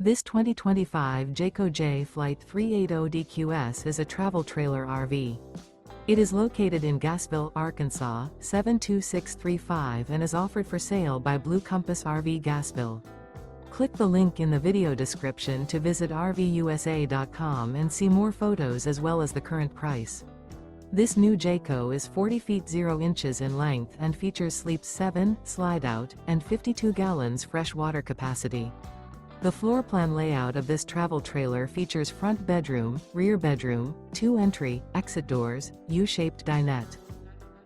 This 2025 Jayco Jay Flight 380DQS is a travel trailer RV. It is located in Gassville, Arkansas, 72635 and is offered for sale by Blue Compass RV Gassville. Click the link in the video description to visit RVUSA.com and see more photos as well as the current price. This new Jayco is 40 feet 0 inches in length and features sleeps 7, slide-out, and 52 gallons fresh water capacity. The floor plan layout of this travel trailer features front bedroom, rear bedroom, 2 entry, exit doors, U-shaped dinette.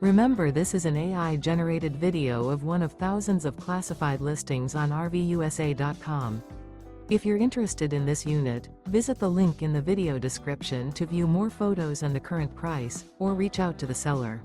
Remember, this is an AI-generated video of one of thousands of classified listings on RVUSA.com. If you're interested in this unit, visit the link in the video description to view more photos and the current price, or reach out to the seller.